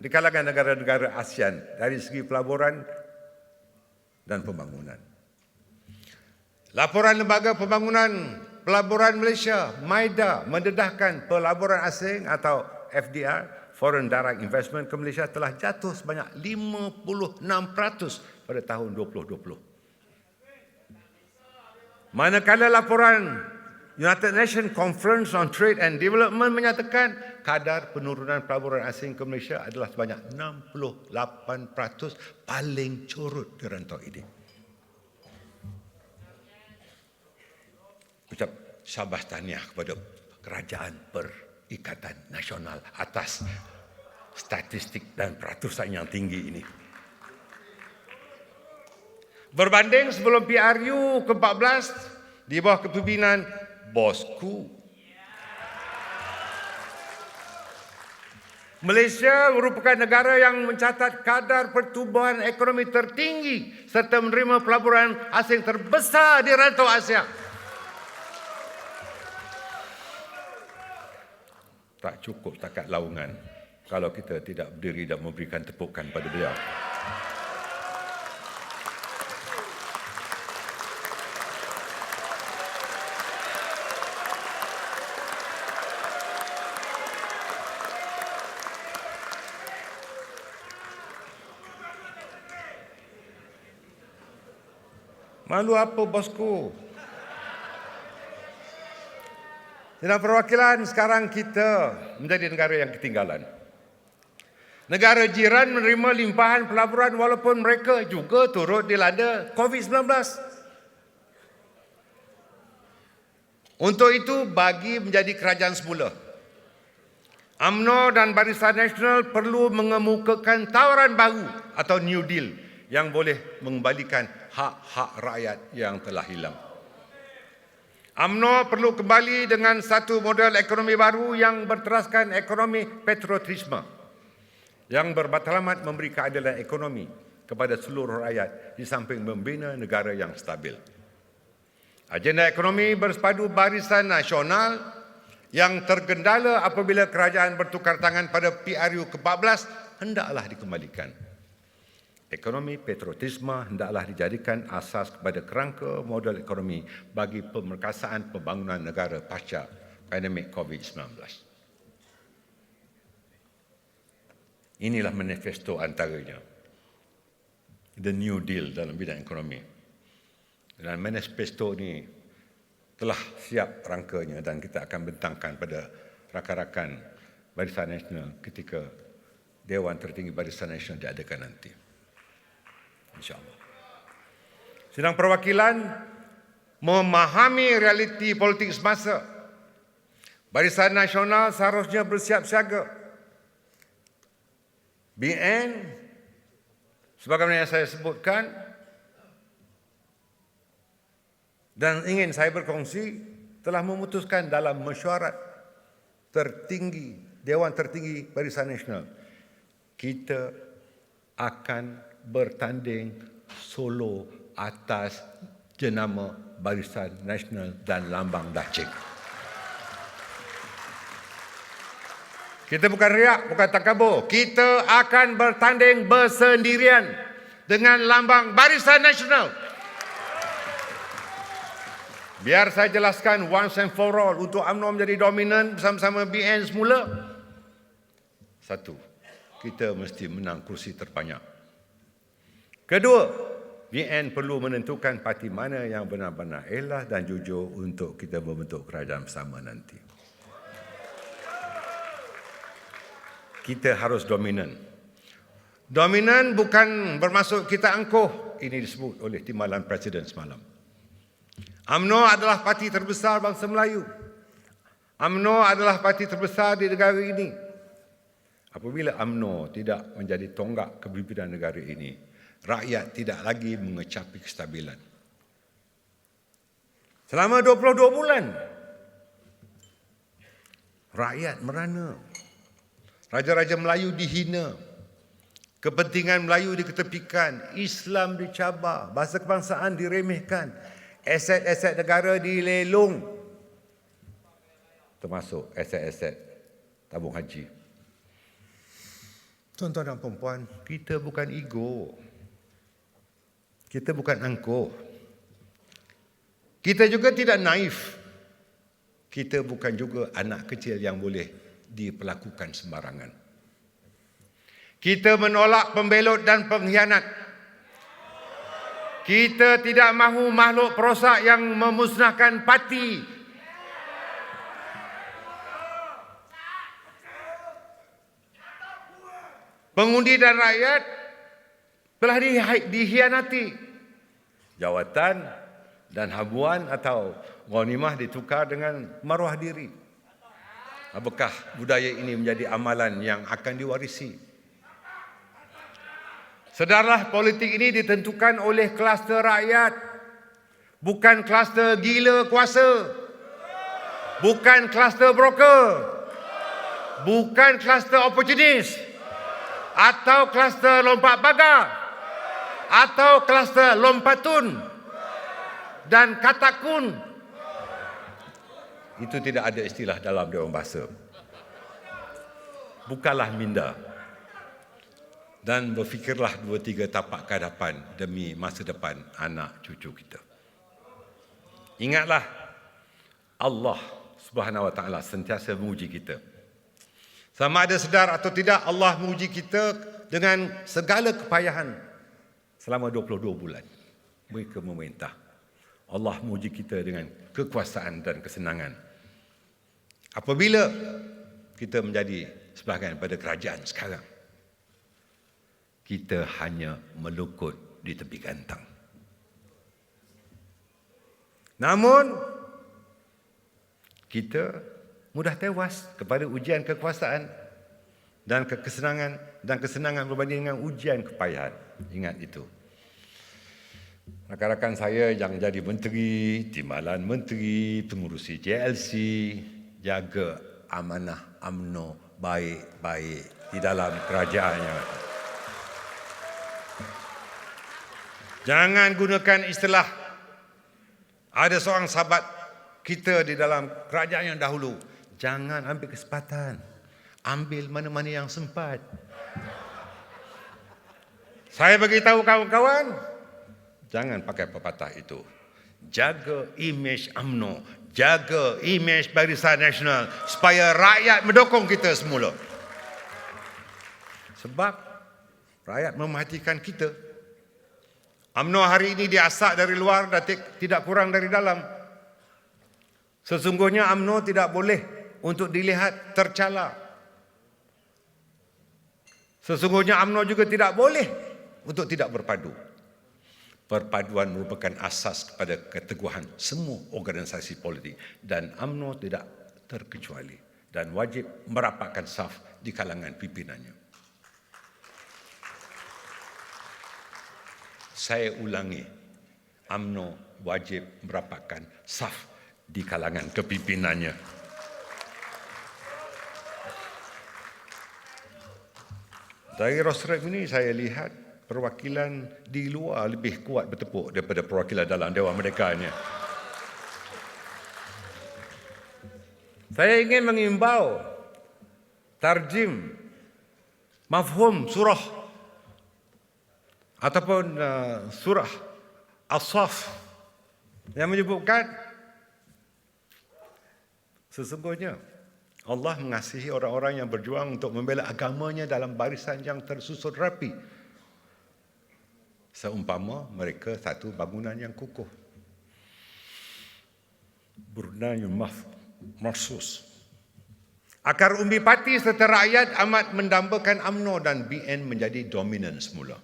di kalangan negara-negara ASEAN dari segi pelaburan dan pembangunan. Laporan Lembaga Pembangunan Pelaburan Malaysia, MIDA, mendedahkan pelaburan asing atau FDR, Foreign Direct Investment ke Malaysia telah jatuh sebanyak 56% pada tahun 2020. Manakala laporan United Nations Conference on Trade and Development menyatakan kadar penurunan pelaburan asing ke Malaysia adalah sebanyak 68%, paling curut di rantau ini. Ucap syabas tahniah kepada Kerajaan Perikatan Nasional atas statistik dan peratusan yang tinggi ini. Berbanding sebelum PRU ke-14 di bawah kepimpinan bosku, Malaysia merupakan negara yang mencatat kadar pertumbuhan ekonomi tertinggi serta menerima pelaburan asing terbesar di rantau Asia. Tak cukup setakat laungan kalau kita tidak berdiri dan memberikan tepukan pada beliau. Malu apa bosku? Sidang Perwakilan, sekarang kita menjadi negara yang ketinggalan. Negara jiran menerima limpahan pelaburan walaupun mereka juga turut dilanda COVID-19. Untuk itu, bagi menjadi kerajaan semula, UMNO dan Barisan Nasional perlu mengemukakan tawaran baru atau New Deal yang boleh mengembalikan hak-hak rakyat yang telah hilang. UMNO perlu kembali dengan satu model ekonomi baru yang berteraskan ekonomi patriotisme yang bermatlamat memberi keadilan ekonomi kepada seluruh rakyat di samping membina negara yang stabil. Agenda ekonomi bersepadu Barisan Nasional yang tergendala apabila kerajaan bertukar tangan pada PRU ke-14 hendaklah dikembalikan. Ekonomi patriotisme hendaklah dijadikan asas kepada kerangka model ekonomi bagi pemerkasaan pembangunan negara pasca pandemik COVID-19. Inilah manifesto antaranya. The New Deal dalam bidang ekonomi. Dan manifesto ini telah siap rangkanya dan kita akan bentangkan pada rakan-rakan Barisan Nasional ketika Dewan Tertinggi Barisan Nasional diadakan nanti. InsyaAllah. Sidang Perwakilan memahami realiti politik semasa. Barisan Nasional seharusnya bersiap siaga. BN, sebagaimana yang saya sebutkan, dan ingin saya berkongsi, telah memutuskan dalam mesyuarat tertinggi, Dewan Tertinggi Barisan Nasional, kita akan bertanding solo atas jenama Barisan Nasional dan lambang dacing. Kita bukan riak, bukan takabur. Kita akan bertanding bersendirian dengan lambang Barisan Nasional. Biar saya jelaskan once and for all untuk UMNO menjadi dominan bersama-sama BN semula. Satu, kita mesti menang kursi terbanyak. Kedua, BN perlu menentukan parti mana yang benar-benar ikhlas dan jujur untuk kita membentuk kerajaan bersama nanti. Kita harus dominan. Dominan bukan bermaksud kita angkuh. Ini disebut oleh timbalan Presiden semalam. UMNO adalah parti terbesar bangsa Melayu. UMNO adalah parti terbesar di negara ini. Apabila UMNO tidak menjadi tonggak kepimpinan negara ini, rakyat tidak lagi mengecapi kestabilan. Selama 22 bulan, rakyat merana. Raja-raja Melayu dihina. Kepentingan Melayu diketepikan. Islam dicabar. Bahasa kebangsaan diremehkan. Aset-aset negara dilelong. Termasuk aset-aset tabung haji. Tuan-tuan dan puan-puan, kita bukan ego. Kita bukan angkuh. Kita juga tidak naif. Kita bukan juga anak kecil yang boleh diperlakukan sembarangan. Kita menolak pembelot dan pengkhianat. Kita tidak mahu makhluk perosak yang memusnahkan parti. Pengundi dan rakyat telah dikhianati. Jawatan dan habuan atau ghanimah ditukar dengan maruah diri. Apakah budaya ini menjadi amalan yang akan diwarisi? Sedarlah politik ini ditentukan oleh kluster rakyat. Bukan kluster gila kuasa. Bukan kluster broker. Bukan kluster oportunis. Atau kluster lompat pagar. Atau kluster lompatun. Dan katakun. Itu tidak ada istilah dalam Dewan Bahasa. Bukalah minda. Dan berfikirlah 2-3 tapak ke hadapan demi masa depan anak cucu kita. Ingatlah, Allah Subhanahu Wa Taala sentiasa menguji kita. Sama ada sedar atau tidak, Allah menguji kita dengan segala kepayahan selama 22 bulan. mereka memerintah. Allah menguji kita dengan kekuasaan dan kesenangan. Apabila kita menjadi sebahagian pada kerajaan sekarang, kita hanya melukut di tepi gantang. Namun, kita mudah tewas kepada ujian kekuasaan dan kesenangan berbanding dengan ujian kepayahan. Ingat itu. Rakan-rakan saya yang jadi menteri, timbalan menteri, pengurusi JLC, jaga amanah UMNO baik-baik di dalam kerajaannya. Jangan gunakan istilah ada seorang sahabat kita di dalam kerajaan yang dahulu. Jangan ambil kesempatan. Ambil mana-mana yang sempat. Saya beritahu kawan-kawan, jangan pakai pepatah itu. Jaga imej UMNO, jaga imej Barisan Nasional supaya rakyat mendukung kita semula. Sebab rakyat memerhatikan kita. UMNO hari ini diasak dari luar dan tidak kurang dari dalam. Sesungguhnya UMNO tidak boleh untuk dilihat tercela. Sesungguhnya UMNO juga tidak boleh untuk tidak berpadu. Perpaduan merupakan asas kepada keteguhan semua organisasi politik dan UMNO tidak terkecuali dan wajib merapatkan saf di kalangan pimpinannya. Saya ulangi, UMNO wajib merapatkan saf di kalangan kepimpinannya. Dari rosret ini saya lihat perwakilan di luar lebih kuat bertepuk daripada perwakilan dalam Dewan mereka ini. Saya ingin mengimbau tarjim mafhum surah ataupun surah As-Saff yang menyebutkan sesungguhnya Allah mengasihi orang-orang yang berjuang untuk membela agamanya dalam barisan yang tersusun rapi. Seumpama mereka satu bangunan yang kukuh. Burnayun marsus. Akar umbi parti serta rakyat amat mendambakan UMNO dan BN menjadi dominan semula.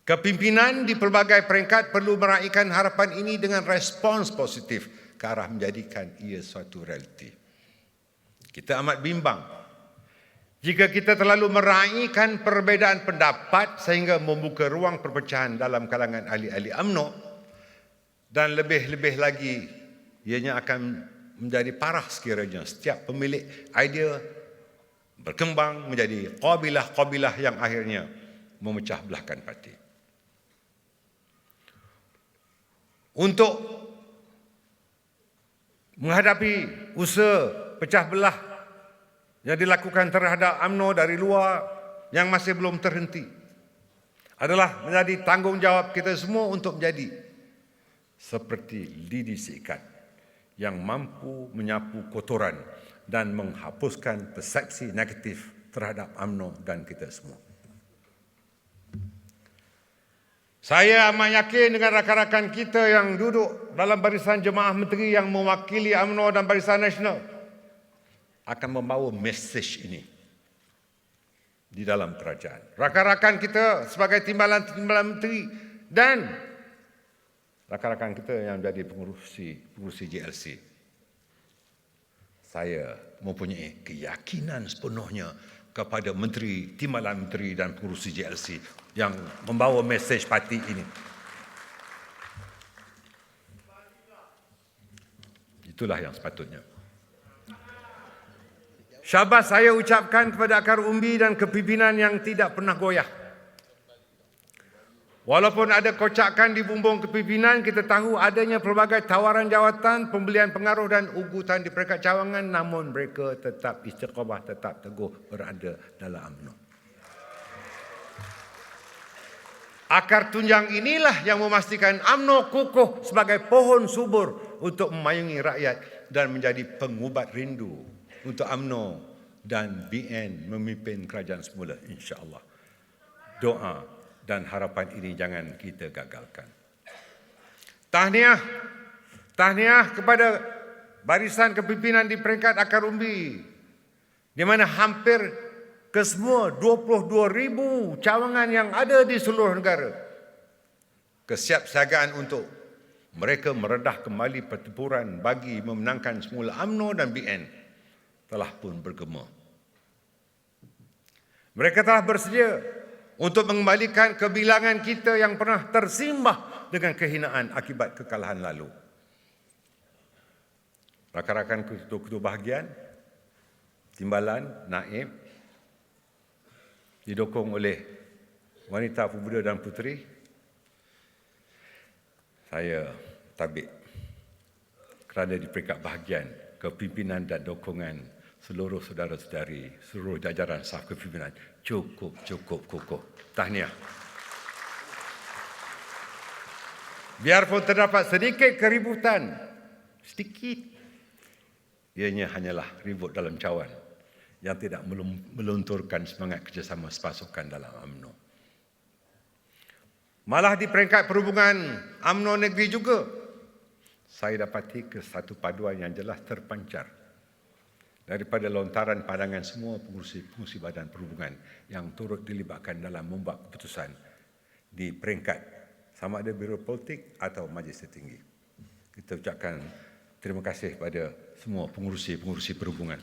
Kepimpinan di pelbagai peringkat perlu meraihkan harapan ini dengan respons positif ke arah menjadikan ia suatu realiti. Kita amat bimbang jika kita terlalu meraihkan perbezaan pendapat sehingga membuka ruang perpecahan dalam kalangan ahli-ahli UMNO dan lebih-lebih lagi ianya akan menjadi parah sekiranya setiap pemilik idea berkembang menjadi qabilah-qabilah yang akhirnya memecah belahkan parti. Untuk menghadapi usaha pecah belah yang dilakukan terhadap UMNO dari luar yang masih belum terhenti adalah menjadi tanggungjawab kita semua untuk menjadi seperti lidi seikat yang mampu menyapu kotoran dan menghapuskan persepsi negatif terhadap UMNO dan kita semua. Saya amat yakin dengan rakan-rakan kita yang duduk dalam barisan jemaah menteri yang mewakili UMNO dan Barisan Nasional akan membawa mesej ini di dalam kerajaan. Rakan-rakan kita sebagai timbalan menteri dan rakan-rakan kita yang jadi pengurusi JLC. Saya mempunyai keyakinan sepenuhnya kepada menteri, timbalan menteri dan pengurusi JLC yang membawa mesej parti ini. Itulah yang sepatutnya. Syabas saya ucapkan kepada akar umbi dan kepimpinan yang tidak pernah goyah. Walaupun ada kocakan di bumbung kepimpinan, kita tahu adanya pelbagai tawaran jawatan, pembelian pengaruh dan ugutan di peringkat cawangan, namun mereka tetap istiqamah, tetap teguh berada dalam UMNO. Akar tunjang inilah yang memastikan UMNO kukuh sebagai pohon subur untuk memayungi rakyat dan menjadi pengubat rindu untuk UMNO dan BN memimpin kerajaan semula, insya-Allah. Doa dan harapan ini jangan kita gagalkan. Tahniah kepada barisan kepimpinan di peringkat akar umbi, di mana hampir kesemua 22,000 cawangan yang ada di seluruh negara. Kesiapsiagaan untuk mereka meredah kembali pertempuran bagi memenangkan semula UMNO dan BN telah pun bergema. Mereka telah bersedia untuk mengembalikan kebilangan kita yang pernah tersimbah dengan kehinaan akibat kekalahan lalu. Rakan-rakan ketua-ketua bahagian, timbalan, naib, didukung oleh wanita, pemuda dan puteri, saya tabik kerana di peringkat bahagian kepimpinan dan dukungan seluruh saudara-saudari, seluruh jajaran saf kepimpinan cukup kukuh. Tahniah. Biarpun terdapat sedikit keributan, sedikit, ianya hanyalah ribut dalam cawan yang tidak melunturkan semangat kerjasama sepasukan dalam UMNO. Malah di peringkat perhubungan UMNO negeri juga, saya dapati kesatupaduan yang jelas terpancar daripada lontaran pandangan semua pengurusi badan perhubungan yang turut dilibatkan dalam membuat keputusan di peringkat sama ada Biro Politik atau Majlis Tertinggi. Kita ucapkan terima kasih kepada semua pengurusi perhubungan.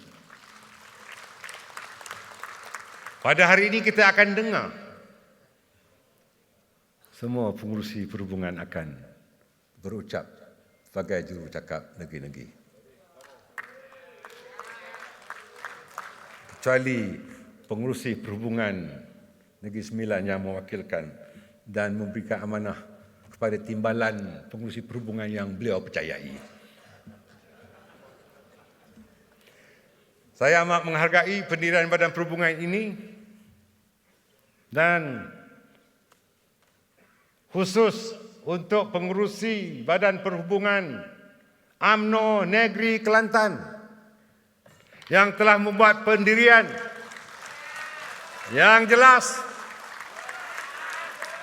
Pada hari ini kita akan dengar semua pengurusi perhubungan akan berucap sebagai jurucakap negeri-negeri. Kecuali pengurusi perhubungan Negeri Sembilan yang mewakilkan dan memberikan amanah kepada timbalan pengurusi perhubungan yang beliau percayai. Saya amat menghargai pendirian badan perhubungan ini dan khusus untuk pengurusi badan perhubungan UMNO Negeri Kelantan yang telah membuat pendirian yang jelas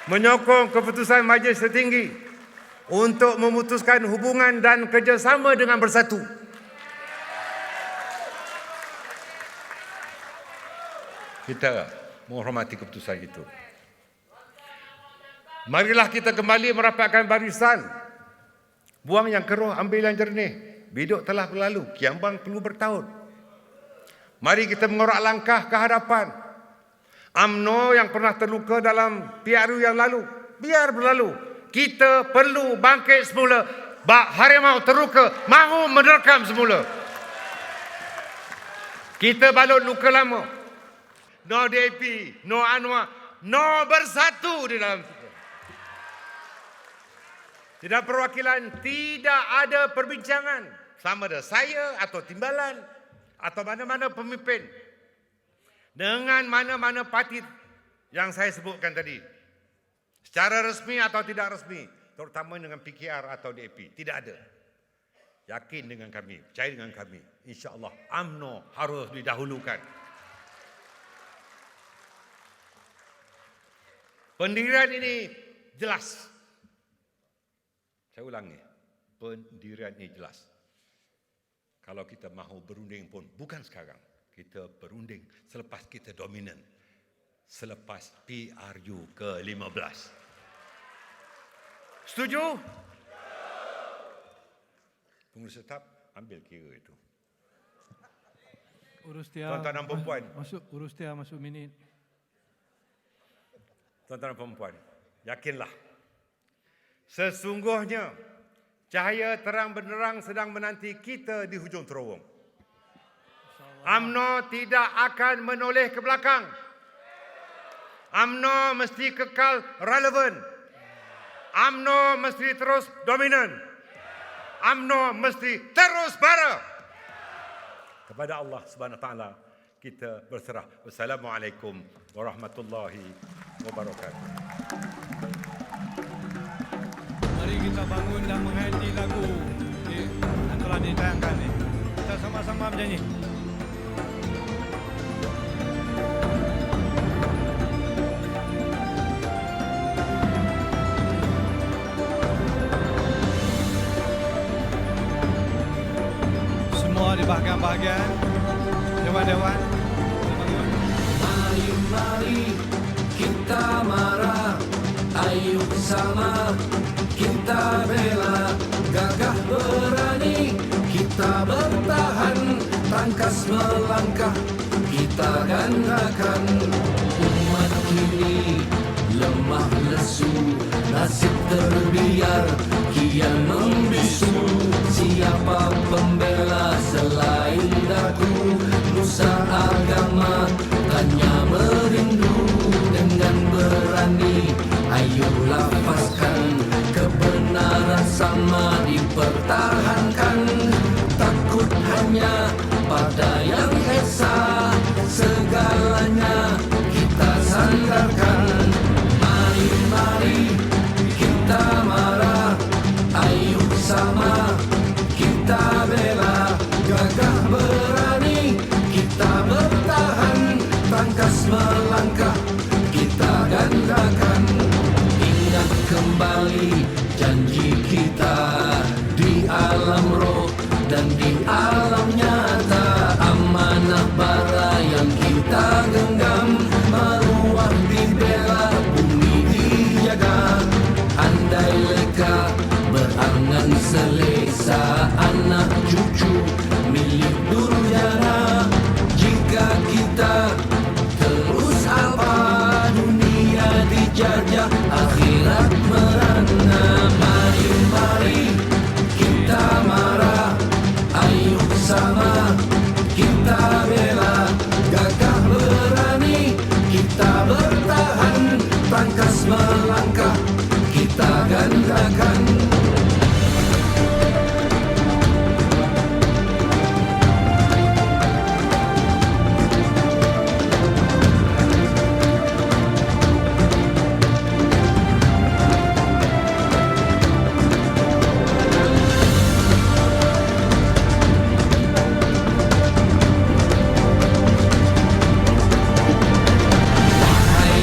menyokong keputusan Majlis Tertinggi untuk memutuskan hubungan dan kerjasama dengan Bersatu. Kita menghormati keputusan itu. Marilah kita kembali merapatkan barisan. Buang yang keruh, ambil yang jernih. Biduk telah berlalu, kiambang perlu bertahun. Mari kita mengorak langkah ke hadapan. UMNO yang pernah terluka dalam PRU yang lalu, biar berlalu. Kita perlu bangkit semula. Bak harimau terluka, mahu menerkam semula. Kita balut luka lama. No DAP, no Anwar, no Bersatu di dalam kita. Tidak perwakilan, tidak ada perbincangan. Sama ada saya atau timbalan atau mana-mana pemimpin dengan mana-mana parti yang saya sebutkan tadi. Secara resmi atau tidak resmi, terutama dengan PKR atau DAP, tidak ada. Yakin dengan kami, percaya dengan kami. InsyaAllah UMNO harus didahulukan. Pendirian ini jelas. Saya ulangi, pendirian ini jelas. Kalau kita mahu berunding pun bukan sekarang. Kita berunding selepas kita dominan. Selepas PRU ke-15. Setuju? Pengurus tetap ambil kira itu. Urus dia. Tuan-tuan dan perempuan. Urus dia masuk minit. Tuan-tuan dan perempuan, yakinlah. Sesungguhnya cahaya terang benderang sedang menanti kita di hujung terowong. UMNO tidak akan menoleh ke belakang. UMNO mesti kekal relevan. UMNO mesti terus dominan. UMNO mesti terus bara. Kepada Allah Subhanahu Wa Taala kita berserah. Wassalamualaikum warahmatullahi wabarakatuh. Mari kita bangun dan menghayati lagu yang telah ditayangkan ini. Kita sama-sama bernyanyi. di bahagian-bahagian. Dewan-dewan. Mari kita marah, ayo bersama kita bela, gagah berani kita bertahan, tangkas melangkah kita gandakan. Umat ini lemah lesu, nasib terbiar kian membisu. Siapa pembela selain daku, nusa agama tanya merindu. Dengan berani ayo lapaskan, kebenaran sama dipertahankan. Takut hanya pada yang esa, segalanya kita sandarkan. Mari kita marah, ayo sama kita bela, gagah berani kita bertahan, tangkas melangkah kita gandakan. Ingat kembali janji kita di alam roh dan di alam nyata. Amanah bara yang kita genggam, maruah dibela, bumi dijaga. Andai leka berangan selesa, anak cucu milik durjana. Jika kita terus apa, dunia dijajah, akhirat merana. Mari kita marah, ayo sama kita bela, gagah berani kita bertahan, tangkas melangkah kita gandakan.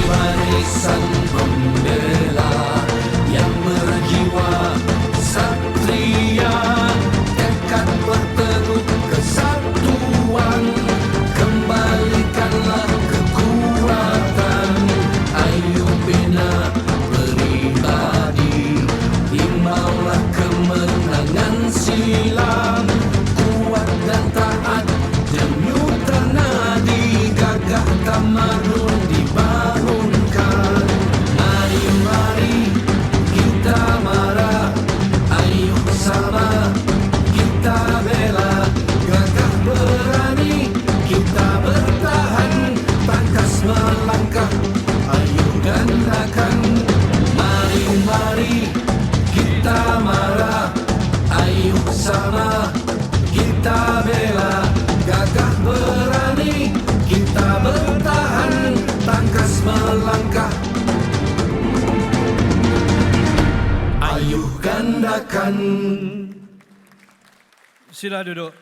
Warisan pembela yang berjiwa satria, tekad berteguh kesatuan, kembalikanlah kekuatan. Ayo bina pribadi, imbaulah kemenangan silam, kuat dan taat denyut nadi, gagah tamadun dibangunkan. Mari kita marah, ayo sama kita bela, gagah berani kita bertahan, tangkas melangkah ayo gandakan. Mari kita marah, ayo sama kita bela, gagah berani kita bertahan, tangkas melangkah ayo gandakan. Sila duduk.